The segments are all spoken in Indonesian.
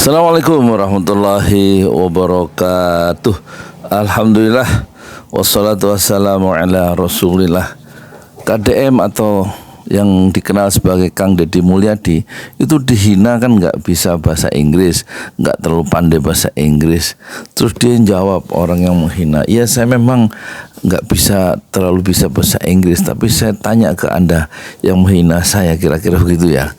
Assalamualaikum warahmatullahi wabarakatuh. Alhamdulillah, wassalatu wassalamu ala rasulillah. KDM atau yang dikenal sebagai Kang Deddy Mulyadi itu dihina kan nggak bisa bahasa Inggris, nggak terlalu pandai bahasa Inggris. Terus dia jawab orang yang menghina, ya saya memang nggak terlalu bisa bahasa Inggris, tapi saya tanya ke Anda yang menghina saya, kira-kira begitu ya.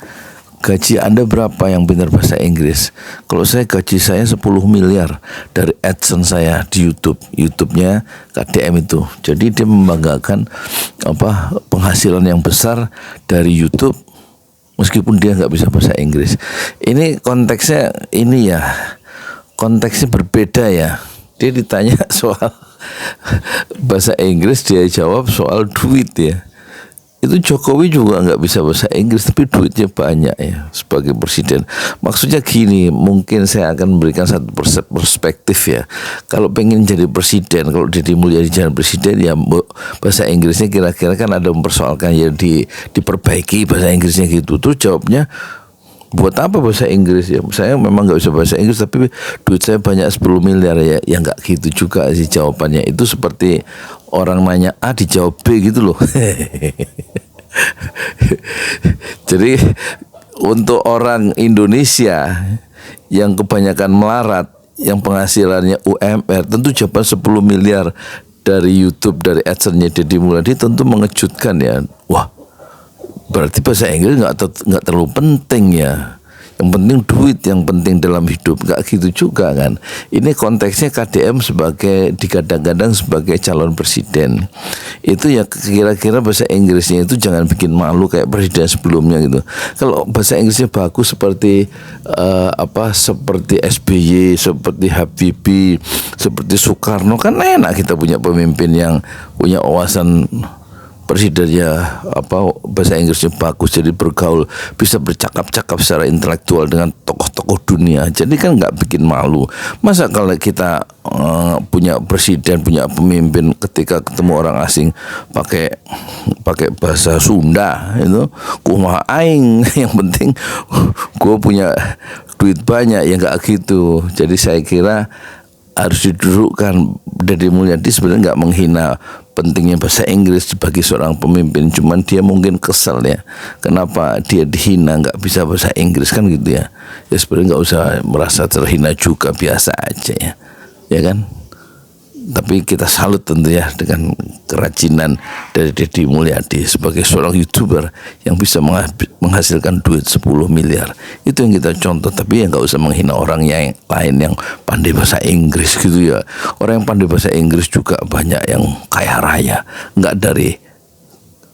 Gaji Anda berapa yang pintar bahasa Inggris? Kalau gaji saya 10 miliar dari AdSense saya di YouTube-nya KDM itu. Jadi dia membanggakan penghasilan yang besar dari YouTube meskipun dia nggak bisa bahasa Inggris. Ini konteksnya berbeda ya. Dia ditanya soal bahasa Inggris, dia jawab soal duit ya. Itu Jokowi juga nggak bisa bahasa Inggris tapi duitnya banyak ya sebagai presiden. Maksudnya gini, mungkin saya akan memberikan satu perspektif ya. Kalau pengen jadi presiden, kalau Deddy Mulyadi jadi presiden ya bahasa Inggrisnya kira-kira kan ada mempersoalkan ya diperbaiki bahasa Inggrisnya gitu. Terus jawabnya, buat apa bahasa Inggris ya? Saya memang nggak bisa bahasa Inggris tapi duit saya banyak 10 miliar ya. Ya nggak gitu juga sih jawabannya. Itu seperti orang nanya A dijawab B gitu loh. Jadi untuk orang Indonesia yang kebanyakan melarat, yang penghasilannya UMR, tentu jawaban 10 miliar dari YouTube, dari AdSense-nya Deddy Mulyadi tentu mengejutkan ya. Wah, berarti bahasa Inggris nggak terlalu penting ya. Yang penting duit, yang penting dalam hidup. Nggak gitu juga kan. Ini konteksnya KDM digadang-gadang sebagai calon presiden. Itu ya kira-kira bahasa Inggrisnya itu jangan bikin malu kayak presiden sebelumnya gitu. Kalau bahasa Inggrisnya bagus seperti seperti SBY, seperti Habibie, seperti Soekarno, kan enak kita punya pemimpin yang punya wawasan presidennya bahasa Inggrisnya bagus, jadi bergaul, bisa bercakap-cakap secara intelektual dengan tokoh-tokoh dunia. Jadi kan nggak bikin malu. Masa kalau kita punya presiden, punya pemimpin, ketika ketemu orang asing pakai bahasa Sunda itu kumaha aing, yang penting gue punya duit banyak, ya nggak gitu. Jadi saya kira harus didudukkan. Deddy Mulyadi sebenarnya nggak menghina pentingnya bahasa Inggris sebagai seorang pemimpin, cuman dia mungkin kesal ya kenapa dia dihina nggak bisa bahasa Inggris kan gitu ya. Ya sebenarnya nggak usah merasa terhina juga, biasa aja ya kan. Tapi kita salut tentu ya dengan kerajinan dari Deddy Mulyadi sebagai seorang YouTuber yang bisa menghasilkan duit 10 miliar. Itu yang kita contoh, tapi ya nggak usah menghina orang yang lain yang pandai bahasa Inggris gitu ya. Orang yang pandai bahasa Inggris juga banyak yang kaya raya, nggak dari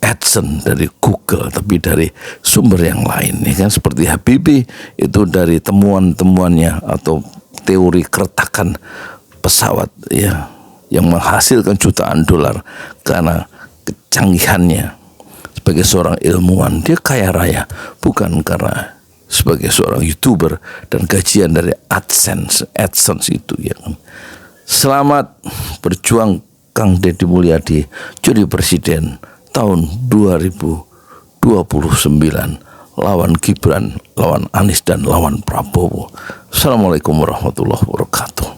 AdSense, dari Google, tapi dari sumber yang lain ya kan. Seperti Habibie itu dari temuan-temuannya atau teori keretakan pesawat ya, yang menghasilkan jutaan dolar karena kecanggihannya sebagai seorang ilmuwan. Dia kaya raya bukan karena sebagai seorang YouTuber dan gajian dari AdSense itu ya kan. Selamat berjuang Kang Deddy Mulyadi jadi presiden tahun 2029 lawan Gibran, lawan Anies dan lawan Prabowo. Assalamualaikum warahmatullahi wabarakatuh.